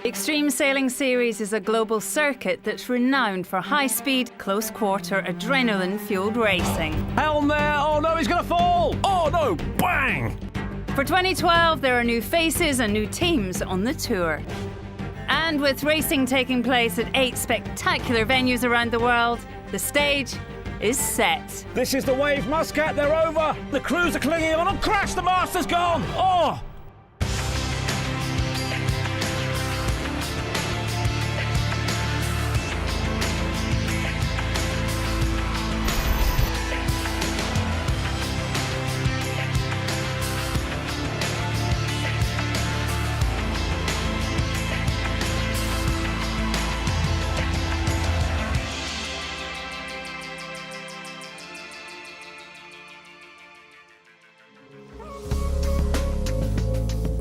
Extreme Sailing Series is a global circuit that's renowned for high-speed, close-quarter, adrenaline-fueled racing. Helm there! Oh no, he's gonna fall! Oh no! Bang! For 2012, there are new faces and new teams on the tour. And with racing taking place at 8 spectacular venues around the world, the stage is set. This is the wave, Muscat, they're over! The crews are clinging on, and crash, the master's gone! Oh!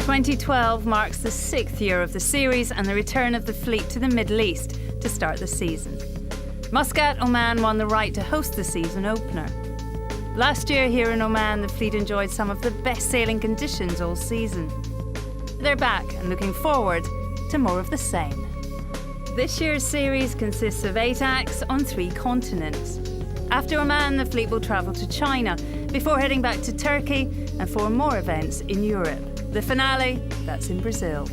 Twenty 2012 marks the 6th year of the series and the return of the fleet to the Middle East to start the season. Muscat, Oman won the right to host the season opener. Last year here in Oman, the fleet enjoyed some of the best sailing conditions all season. They're back and looking forward to more of the same. This year's series consists of 8 acts on 3 continents. After Oman, the fleet will travel to China before heading back to Turkey and 4 more events in Europe. The finale, that's in Brazil.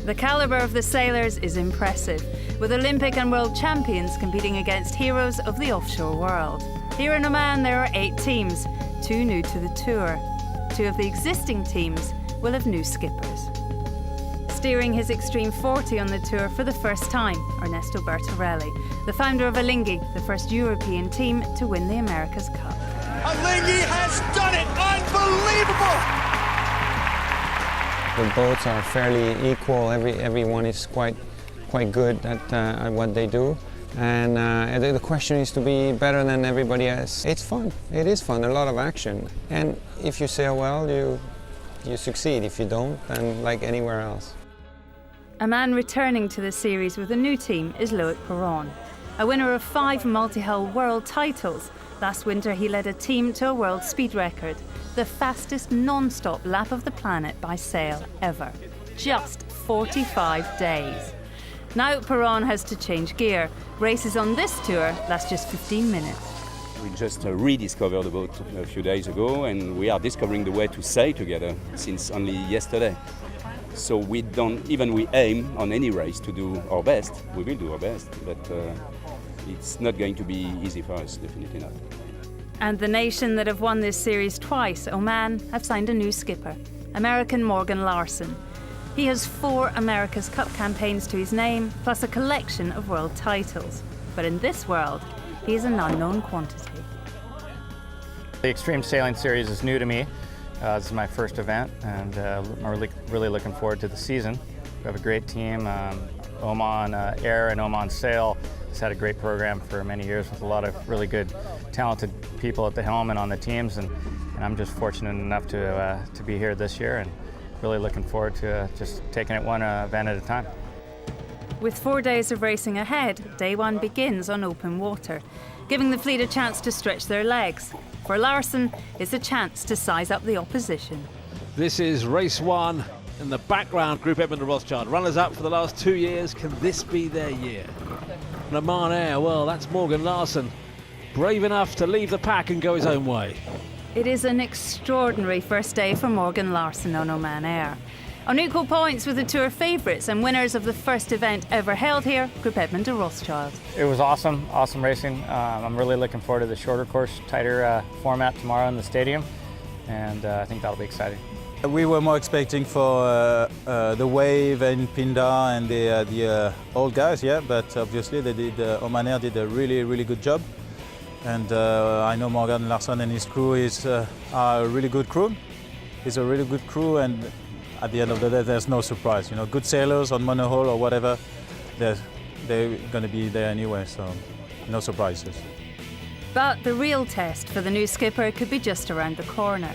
The calibre of the sailors is impressive, with Olympic and world champions competing against heroes of the offshore world. Here in Oman, there are 8 teams, 2 new to the tour. 2 of the existing teams will have new skippers. Steering his Extreme 40 on the tour for the first time, Ernesto Bertarelli, the founder of Alinghi, the first European team to win the America's Cup. Alinghi has done it! Unbelievable! The boats are fairly equal. Everyone is quite good at what they do, and the question is to be better than everybody else. It's fun. It is fun. A lot of action, and if you sail well, you succeed. If you don't, then like anywhere else. A man returning to the series with a new team is Loic Perron, a winner of 5 multi-hull world titles. Last winter, he led a team to a world speed record, the fastest non-stop lap of the planet by sail ever. Just 45 days. Now Perron has to change gear. Races on this tour last just 15 minutes. We just rediscovered the boat a few days ago, and we are discovering the way to sail together since only yesterday. So we aim on any race to do our best. We will do our best, but it's not going to be easy for us, definitely not. And the nation that have won this series twice, Oman, have signed a new skipper, American Morgan Larson. He has 4 America's Cup campaigns to his name, plus a collection of world titles. But in this world, he is an unknown quantity. The Extreme Sailing Series is new to me. This is my first event, and I'm really looking forward to the season. We have a great team. Oman Air and Oman Sail has had a great program for many years with a lot of really good, talented people at the helm and on the teams, and I'm just fortunate enough to be here this year, and really looking forward to just taking it one event at a time. With 4 days of racing ahead, day 1 begins on open water, giving the fleet a chance to stretch their legs. For Larson, it's a chance to size up the opposition. This is race 1. In the background, Group Edmund de Rothschild. Runners up for the last 2 years. Can this be their year? And Oman Air, well, that's Morgan Larson. Brave enough to leave the pack and go his own way. It is an extraordinary first day for Morgan Larson on Oman Air. On equal points with the tour favourites and winners of the first event ever held here, Group Edmund de Rothschild. It was awesome racing. I'm really looking forward to the shorter course, tighter format tomorrow in the stadium, and I think that'll be exciting. We were more expecting for the Wave and Pinda and the old guys, yeah, but obviously Oman Air did a really good job. And I know Morgan Larson and his crew are a really good crew. It's a really good crew, and at the end of the day, there's no surprise. You know, good sailors on monohull or whatever, they're going to be there anyway, so no surprises. But the real test for the new skipper could be just around the corner.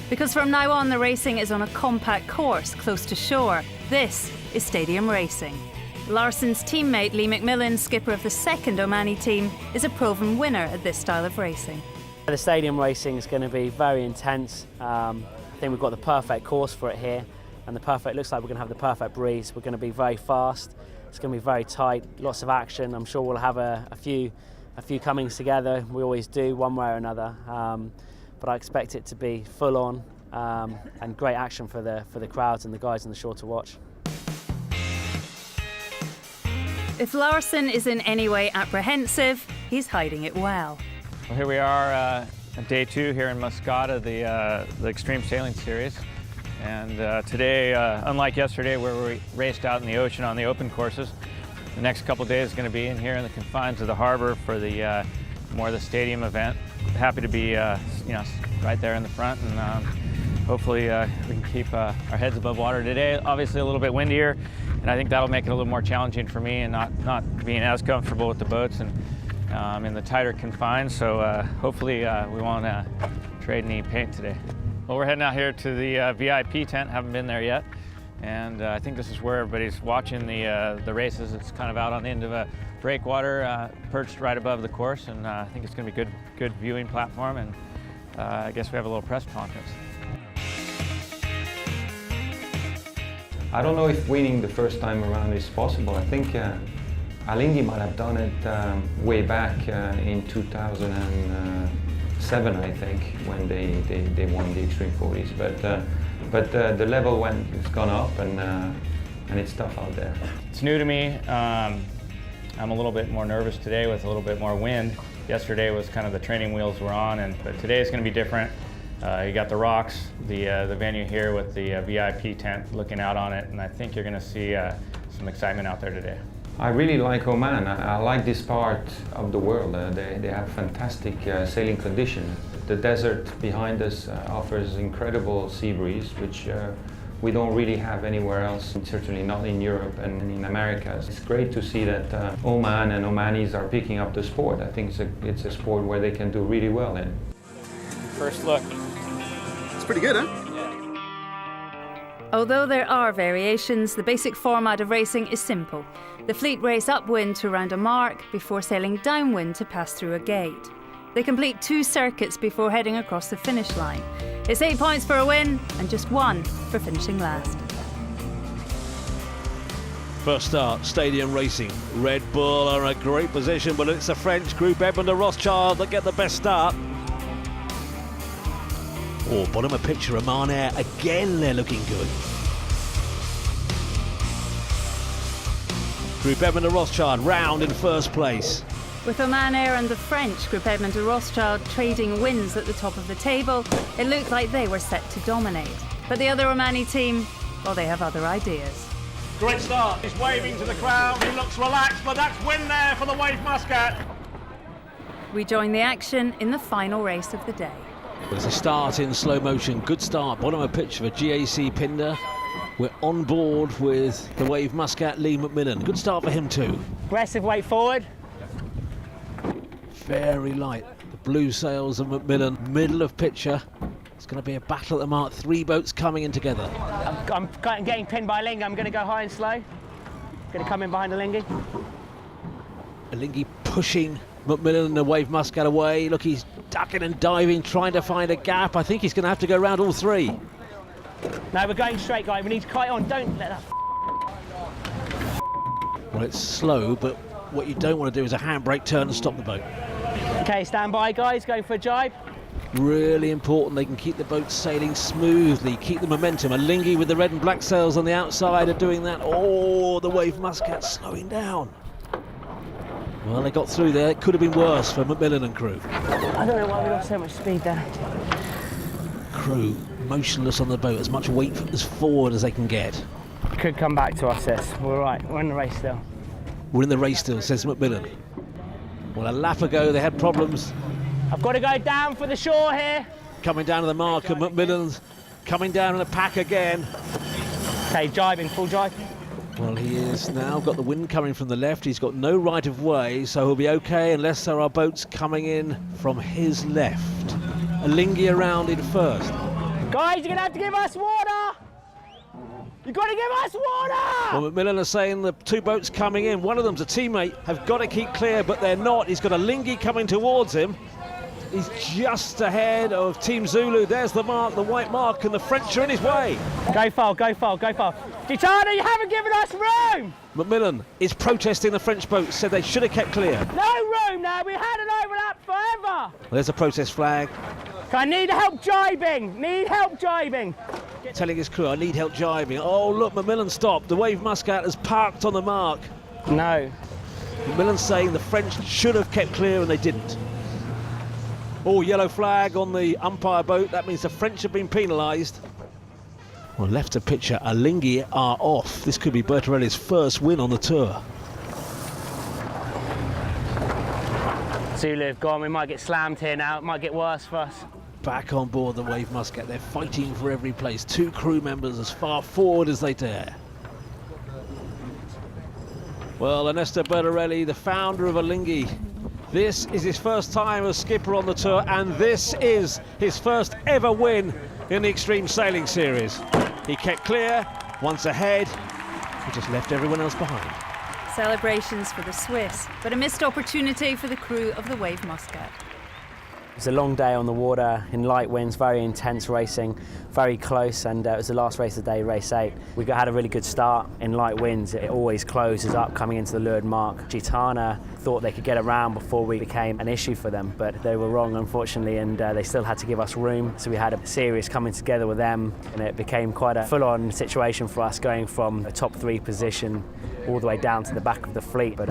Because from now on, the racing is on a compact course close to shore. This is stadium racing. Larson's teammate Lee McMillan, skipper of the second Omani team, is a proven winner at this style of racing. The stadium racing is going to be very intense. I think we've got the perfect course for it here. and it looks like we're going to have the perfect breeze. We're going to be very fast. It's going to be very tight, lots of action. I'm sure we'll have a few comings together. We always do, one way or another. But I expect it to be full on and great action for the crowds and the guys in the shore to watch. If Larson is in any way apprehensive, he's hiding it well. Well, here we are on day 2 here in Muscat of the Extreme Sailing Series. And today, unlike yesterday where we raced out in the ocean on the open courses, the next couple days is going to be in here in the confines of the harbor for the more the stadium event. Happy to be right there in the front, and hopefully we can keep our heads above water today. Obviously a little bit windier, and I think that'll make it a little more challenging for me and not being as comfortable with the boats and in the tighter confines. So hopefully we won't trade any paint today. Well, we're heading out here to the VIP tent. Haven't been there yet, and I think this is where everybody's watching the races. It's kind of out on the end of a breakwater, perched right above the course, and I think it's going to be a good viewing platform. And I guess we have a little press conference. I don't know if winning the first time around is possible. I think Alinghi might have done it way back in 2007, I think, when they won the Extreme 40s. But the level has gone up, and it's tough out there. It's new to me. I'm a little bit more nervous today with a little bit more wind. Yesterday was kind of the training wheels were on, but today is going to be different. You got the rocks, the venue here with the VIP tent looking out on it, and I think you're going to see some excitement out there today. I really like Oman. I like this part of the world. They have fantastic sailing conditions. The desert behind us offers incredible sea breeze, which we don't really have anywhere else, certainly not in Europe and in America. It's great to see that Oman and Omanis are picking up the sport. I think it's a sport where they can do really well in. First look. It's pretty good, huh? Although there are variations, the basic format of racing is simple. The fleet race upwind to round a mark before sailing downwind to pass through a gate. They complete 2 circuits before heading across the finish line. It's 8 points for a win and just 1 for finishing last. First start, stadium racing. Red Bull are in a great position, but it's the French group Edmond de Rothschild that get the best start. Oh, bottom of picture, Oman Air. Again, they're looking good. Group Edmond de Rothschild round in first place. With Oman Air and the French group Edmond de Rothschild trading wins at the top of the table, it looked like they were set to dominate. But the other Omani team, well, they have other ideas. Great start. He's waving to the crowd. He looks relaxed, but that's win there for the Wave Muscat. We join the action in the final race of the day. There's a start in slow motion. Good start. Bottom of pitch for GAC Pinder. We're on board with the Wave Muscat Lee McMillan. Good start for him too. Aggressive weight forward. Very light. The blue sails of McMillan. Middle of picture. It's going to be a battle at the mark. 3 boats coming in together. I'm getting pinned by Alinghi. I'm going to go high and slow. Going to come in behind Alinghi. Alinghi pushing McMillan and the Wave Muscat away. Look, he's ducking and diving, trying to find a gap. I think he's going to have to go around all 3. No, we're going straight, guys. We need to kite on. Don't let that. Well, it's slow, but what you don't want to do is a handbrake turn and stop the boat. Okay, stand by, guys. Going for a jibe. Really important they can keep the boat sailing smoothly, keep the momentum. Alinghi with the red and black sails on the outside are doing that. Oh, the Wave Muscat slowing down. Well, they got through there. It could have been worse for McMillan and crew. I don't know why we lost so much speed there. Crew motionless on the boat, as much weight as forward as they can get. Could come back to us, this. We're all right. We're in the race still. We're in the race still, says McMillan. Well, a lap ago they had problems. I've got to go down for the shore here. Coming down to the mark, and McMillan's coming down in the pack again. Okay, jibing, full jibe. Well, he is now got the wind coming from the left. He's got no right of way, so he'll be okay unless there are boats coming in from his left. Alinghi around in first. Guys, you're going to have to give us water. You've got to give us water! Well, McMillan are saying the 2 boats coming in. One of them's a teammate. Have got to keep clear, but they're not. He's got Alinghi coming towards him. He's just ahead of Team Zulu. There's the mark, the white mark, and the French are in his way. Go far, go far, go far. Gitana, you haven't given us room! Macmillan is protesting the French boat, said they should have kept clear. No room now, we had an overlap forever! Well, there's a protest flag. I need help jibing, need help jibing. Telling his crew, I need help jibing. Oh, look, Macmillan stopped. The Wave Muscat has parked on the mark. No. Macmillan's saying the French should have kept clear and they didn't. Oh, yellow flag on the umpire boat. That means the French have been penalised. Well, left of picture, Alinghi are off. This could be Bertarelli's first win on the tour. Zulu have gone, we might get slammed here now, it might get worse for us. Back on board the Wave Muscat. They're fighting for every place. 2 crew members as far forward as they dare. Well, Ernesto Bertarelli, the founder of Alinghi, this is his first time as skipper on the tour, and this is his first ever win in the Extreme Sailing Series. He kept clear, once ahead, he just left everyone else behind. Celebrations for the Swiss, but a missed opportunity for the crew of the Wave Muscat. It was a long day on the water in light winds, very intense racing, very close, and it was the last race of the day, race 8. We had a really good start in light winds. It always closes up coming into the leeward mark. Gitana thought they could get around before we became an issue for them, but they were wrong, unfortunately, and they still had to give us room. So we had a series coming together with them, and it became quite a full-on situation for us, going from a top 3 position all the way down to the back of the fleet. But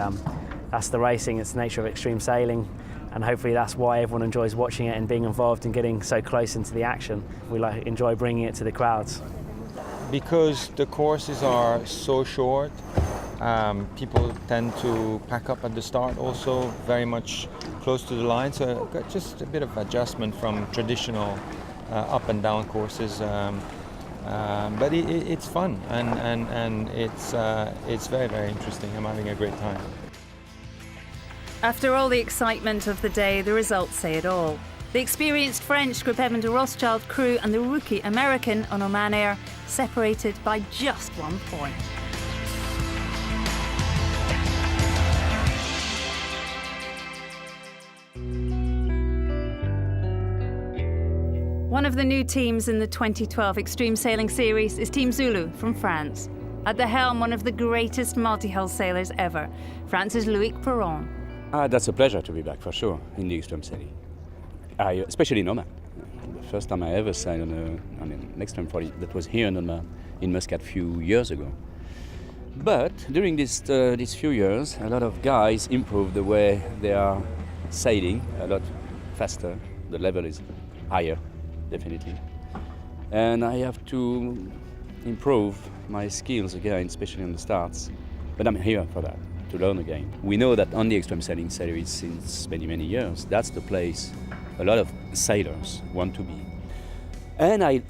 that's the racing, it's the nature of extreme sailing. And hopefully that's why everyone enjoys watching it and being involved and getting so close into the action. We enjoy bringing it to the crowds. Because the courses are so short, people tend to pack up at the start also, very much close to the line. So just a bit of adjustment from traditional up and down courses. But it's fun and it's very, very interesting. I'm having a great time. After all the excitement of the day, the results say it all. The experienced French Group Evan de Rothschild crew and the rookie American on Oman Air separated by just 1 point. One of the new teams in the 2012 Extreme Sailing Series is Team Zulu from France. At the helm, one of the greatest multi-hull sailors ever, France's Loïc Perron. That's a pleasure to be back for sure in the extreme sailing, especially in Oman. The first time I ever sailed on an extreme 40, that was here in Oman, in Muscat a few years ago. But during these few years, a lot of guys improved the way they are sailing, a lot faster. The level is higher, definitely. And I have to improve my skills again, especially on the starts. But I'm here for that, to learn again. We know that on the Extreme Sailing Series since many, many years, that's the place a lot of sailors want to be. And I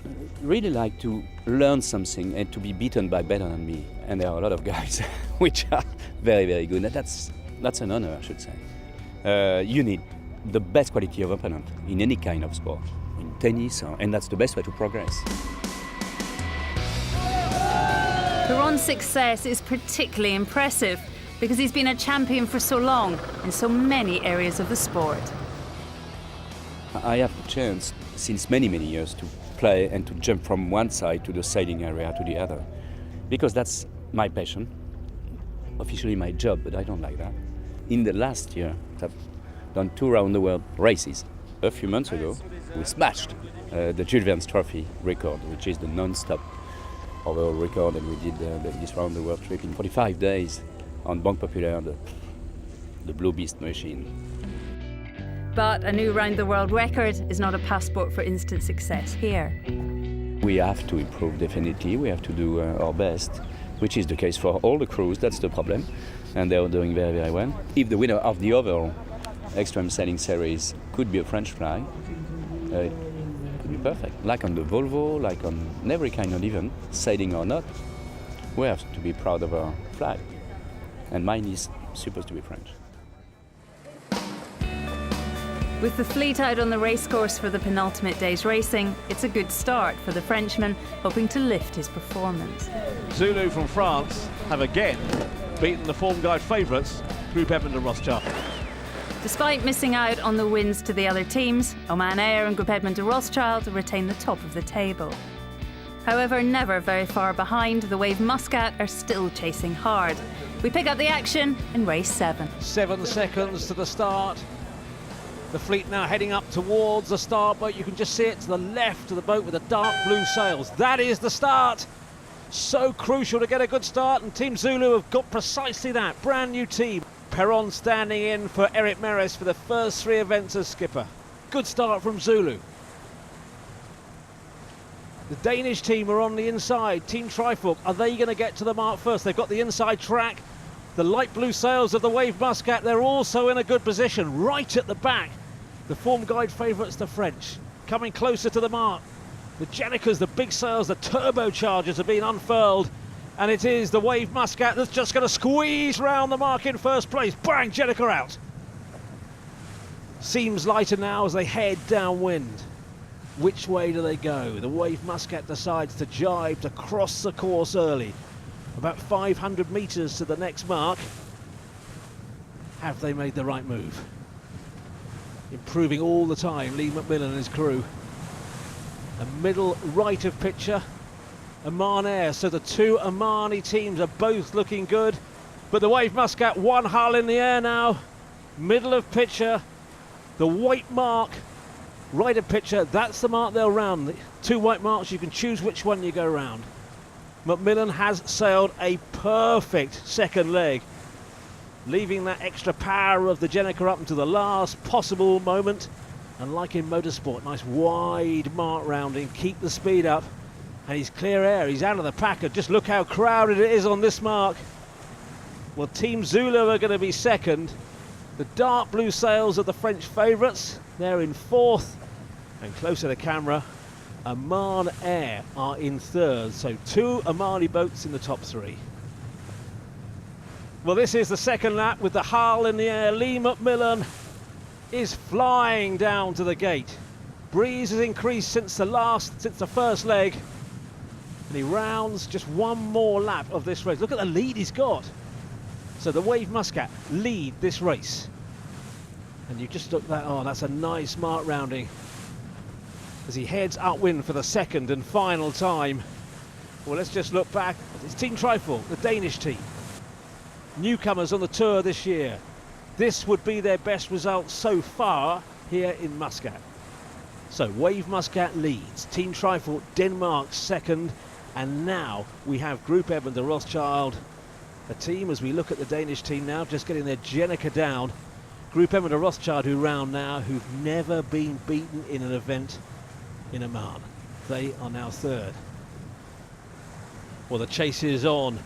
really like to learn something and to be beaten by better than me. And there are a lot of guys which are very, very good. And that's an honor, I should say. You need the best quality of opponent in any kind of sport, in tennis, and that's the best way to progress. Perron's success is particularly impressive because he's been a champion for so long in so many areas of the sport. I have the chance since many, many years to play and to jump from one side to the sailing area to the other, because that's my passion, officially my job, but I don't like that. In the last year, I've done 2 round the world races. A few months ago, we smashed the Jules Verne's Trophy record, which is the non-stop overall record, and we did this round the world trip in 45 days on Banque Populaire, the Blue Beast machine. But a new round-the-world record is not a passport for instant success here. We have to improve, definitely. We have to do our best, which is the case for all the crews. That's the problem, and they are doing very, very well. If the winner of the overall Extreme Sailing Series could be a French flag, it could be perfect. Like on the Volvo, like on every kind of event, sailing or not, we have to be proud of our flag. And mine is supposed to be French. With the fleet out on the racecourse for the penultimate day's racing, it's a good start for the Frenchman, hoping to lift his performance. Zulu from France have again beaten the form guide favourites, Group Evan de Rothschild. Despite missing out on the wins to the other teams, Oman Air and Group Edmond de Rothschild retain the top of the table. However, never very far behind, the Wave Muscat are still chasing hard. We pick up the action in race 7. 7 seconds to the start. The fleet now heading up towards the start boat. You can just see it to the left of the boat with the dark blue sails. That is the start. So crucial to get a good start, and Team Zulu have got precisely that. Brand new team. Perron standing in for Eric Meres for the first 3 events as skipper. Good start from Zulu. The Danish team are on the inside. Team Trifork, are they going to get to the mark first? They've got the inside track. The light blue sails of the Wave Muscat, they're also in a good position, right at the back. The form guide favourites, the French, coming closer to the mark. The Jenicas, the big sails, the turbochargers are being unfurled. And it is the Wave Muscat that's just going to squeeze round the mark in first place. Bang, Jenica out. Seems lighter now as they head downwind. Which way do they go? The Wave Muscat decides to jibe to cross the course early. About 500 metres to the next mark. Have they made the right move? Improving all the time, Lee McMillan and his crew. The middle right of picture, Oman Air. So the 2 Omani teams are both looking good. But the Wave Muscat, 1 hull in the air now. Middle of picture, the white mark. Right of picture, that's the mark they'll round. The 2 white marks, you can choose which one you go round. McMillan has sailed a perfect second leg, leaving that extra power of the Jenica up until the last possible moment. And like in motorsport, nice wide mark rounding, keep the speed up. And he's clear air, he's out of the pack. Just look how crowded it is on this mark. Well, Team Zulu are going to be second. The dark blue sails are the French favourites. They're in 4th. And closer to camera, Oman Air are in 3rd. So 2 Omani boats in the top 3. Well, this is the second lap with the hull in the air. Lee McMillan is flying down to the gate. Breeze has increased since the first leg. And he rounds just 1 more lap of this race. Look at the lead he's got. So the Wave Muscat lead this race. And you just look that, oh, that's a nice mark rounding as he heads upwind for the second and final time. Well, let's just look back. It's Team Trifork, the Danish team. Newcomers on the tour this year. This would be their best result so far here in Muscat. So Wave Muscat leads. Team Trifork, Denmark second. And now we have Group Edmond de Rothschild, a team, as we look at the Danish team now, just getting their Jenica down. Group Edmond de Rothschild, who round now, who've never been beaten in an event in Oman. They are now 3rd. Well, the chase is on.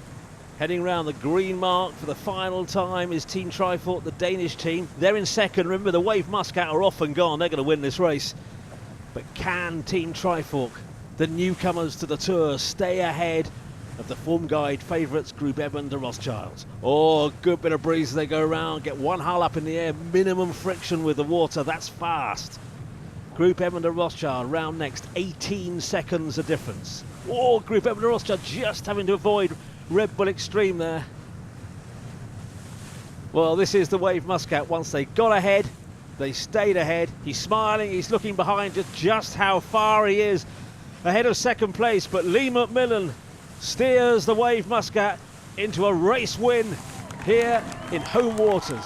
Heading round the green mark for the final time is Team Trifork, the Danish team. They're in 2nd. Remember, the Wave Muscat are off and gone. They're going to win this race. But can Team Trifork, the newcomers to the tour, stay ahead of the form guide favourites, Group Edmond de Rothschild? Oh, good bit of breeze as they go around, get 1 hull up in the air, minimum friction with the water, that's fast. Group Edmond de Rothschild round next, 18 seconds of difference. Oh, Group Edmond de Rothschild just having to avoid Red Bull Extreme there. Well, this is the Wave Muscat. Once they got ahead, they stayed ahead. He's smiling, he's looking behind just how far he is ahead of 2nd place, but Lee McMillan steers the Wave Muscat into a race win here in home waters.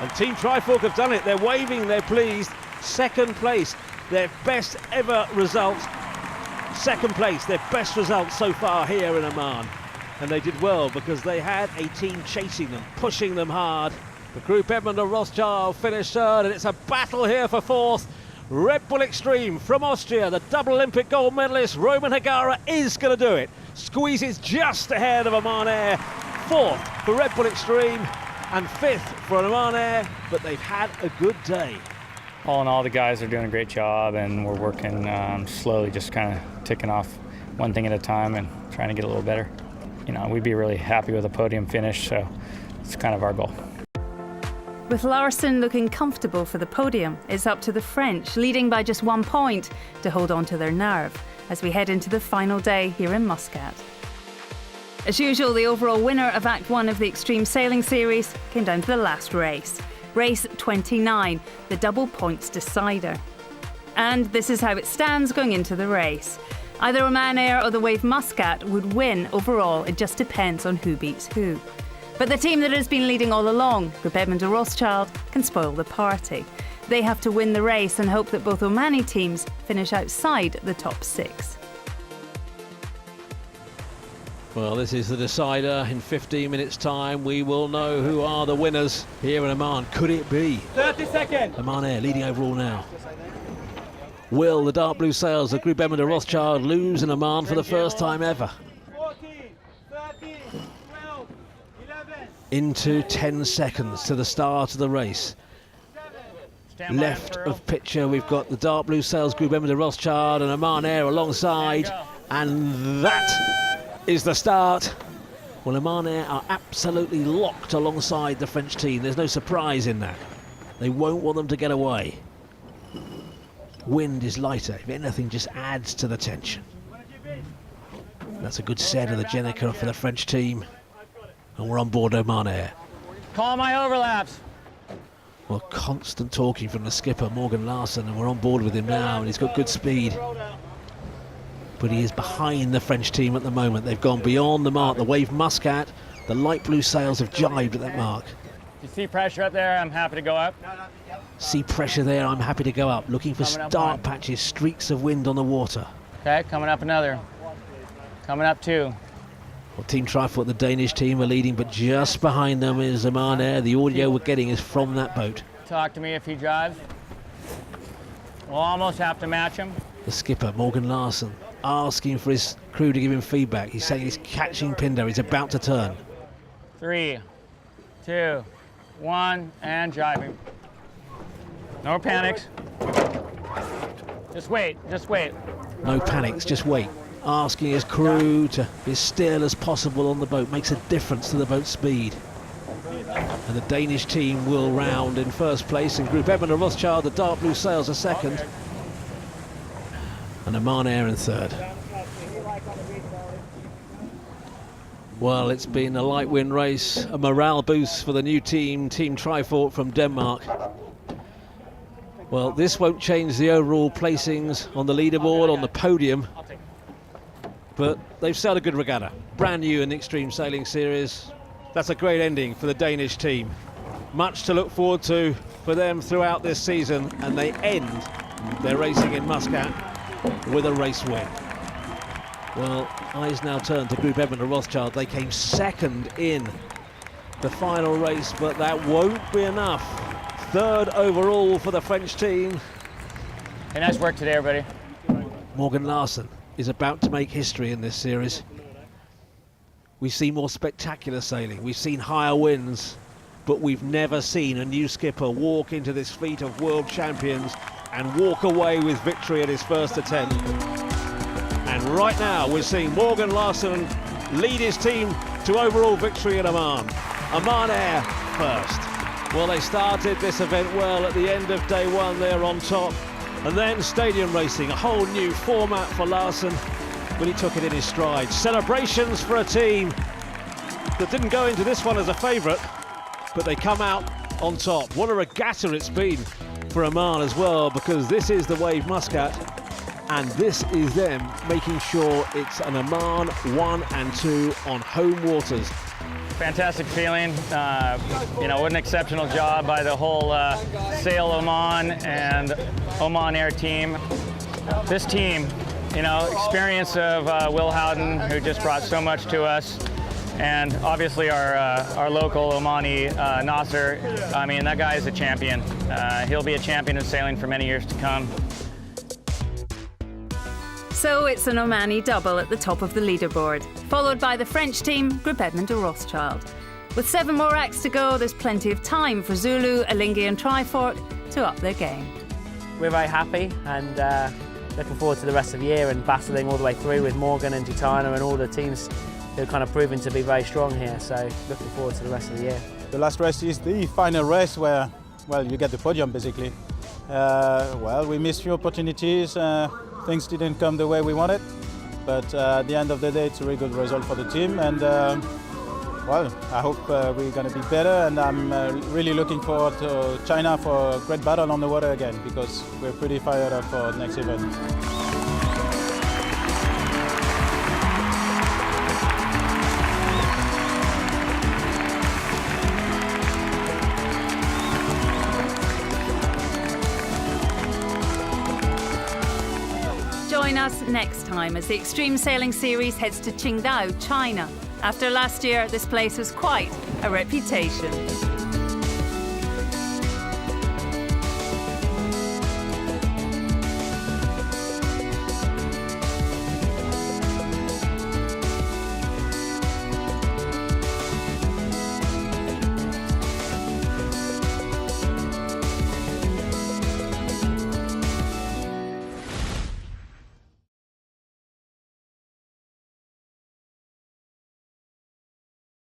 And Team Trifork have done it. They're waving, they're pleased. 2nd place, their best ever result. 2nd place, their best result so far here in Oman. And they did well because they had a team chasing them, pushing them hard. The Group Edmond de Rothschild finished 3rd, and it's a battle here for 4th. Red Bull Extreme from Austria, the double Olympic gold medalist Roman Hagara is going to do it. Squeezes just ahead of Oman Air. 4th for Red Bull Extreme and 5th for Oman Air, but they've had a good day. All in all, the guys are doing a great job, and we're working slowly, just kind of ticking off one thing at a time and trying to get a little better. You know, we'd be really happy with a podium finish, so it's kind of our goal. With Larson looking comfortable for the podium, it's up to the French, leading by just 1 point, to hold on to their nerve as we head into the final day here in Muscat. As usual, the overall winner of Act 1 of the Extreme Sailing Series came down to the last race. Race 29, the double points decider. And this is how it stands going into the race. Either Oman Air or the Wave Muscat would win overall. It just depends on who beats who. But the team that has been leading all along, Group Edmund de Rothschild, can spoil the party. They have to win the race and hope that both Omani teams finish outside the top 6. Well, this is the decider. In 15 minutes' time, we will know who are the winners here in Oman. Could it be 30 seconds. Oman Air leading overall now? Will the dark blue sails of Group Edmund de Rothschild lose in Oman for the first time ever? 14, 13, 12, 11. Into 10 seconds to the start of the race. Left of picture, we've got the dark blue sails Group Edmund de Rothschild and Oman Air alongside, and that is the start. Well, Oman Air are absolutely locked alongside the French team. There's no surprise in that. They won't want them to get away. Wind is lighter. If anything, just adds to the tension. That's a good set of the Jenica for the French team. And we're on board Oman Air. Call my overlaps. Well, constant talking from the skipper, Morgan Larson, and we're on board with him now, and he's got good speed. But he is behind the French team at the moment. They've gone beyond the mark. The Wave Muscat, the light blue sails have jibed at that mark. You see pressure up there? I'm happy to go up. See pressure there, I'm happy to go up. Looking for dark patches, streaks of wind on the water. Okay, coming up another. Coming up 2. Well, Team Trifoot, the Danish team, are leading, but just behind them is Oman Air. The audio we're getting is from that boat. Talk to me if he drives. We'll almost have to match him. The skipper, Morgan Larson, asking for his crew to give him feedback. He's saying he's catching Pinder. He's about to turn. 3, 2, 1, and jibing. No panics. Just wait, just wait. No panics, just wait. Asking his crew to be as still as possible on the boat makes a difference to the boat's speed. And the Danish team will round in first place, and Group Edmund de Rothschild, the dark blue sails, are second. And Oman Air in third. Well, it's been a light wind race, a morale boost for the new team, Team Trifoot from Denmark. Well, this won't change the overall placings on the leaderboard, on the podium. But they've sailed a good regatta. Brand new in the Extreme Sailing Series. That's a great ending for the Danish team. Much to look forward to for them throughout this season, and they end their racing in Muscat with a race win. Well, eyes now turn to Group Edmund de Rothschild. They came second in the final race, but that won't be enough. Third overall for the French team. Hey, nice work today, everybody. Morgan Larson is about to make history in this series. We've seen more spectacular sailing, we've seen higher winds, but we've never seen a new skipper walk into this fleet of world champions and walk away with victory at his first attempt. And right now we're seeing Morgan Larson lead his team to overall victory in Oman. Oman Air first. Well, they started this event well. At the end of day 1, they're on top. And then stadium racing, a whole new format for Larson, but he took it in his stride. Celebrations for a team that didn't go into this one as a favourite, but they come out on top. What a regatta it's been for Oman as well, because this is the Wave Muscat, and this is them making sure it's an Oman 1 and 2 on home waters. Fantastic feeling. What an exceptional job by the whole Sail Oman and Oman Air team. This team, experience of Will Howden, who just brought so much to us, and obviously our local Omani Nasser. I mean, that guy is a champion. He'll be a champion in sailing for many years to come. So it's an Omani double at the top of the leaderboard, followed by the French team, Group Edmund de Rothschild. With 7 more acts to go, there's plenty of time for Zulu, Alinghi and Trifork to up their game. We're very happy and looking forward to the rest of the year and battling all the way through with Morgan and Gitana and all the teams who are kind of proving to be very strong here. So looking forward to the rest of the year. The last race is the final race where, well, you get the podium basically. We missed few opportunities. Things didn't come the way we wanted, but at the end of the day, it's a really good result for the team. And well, I hope we're going to be better. And I'm really looking forward to China for a great battle on the water again, because we're pretty fired up for the next event. Join us next time as the Extreme Sailing Series heads to Qingdao, China. After last year, this place has quite a reputation.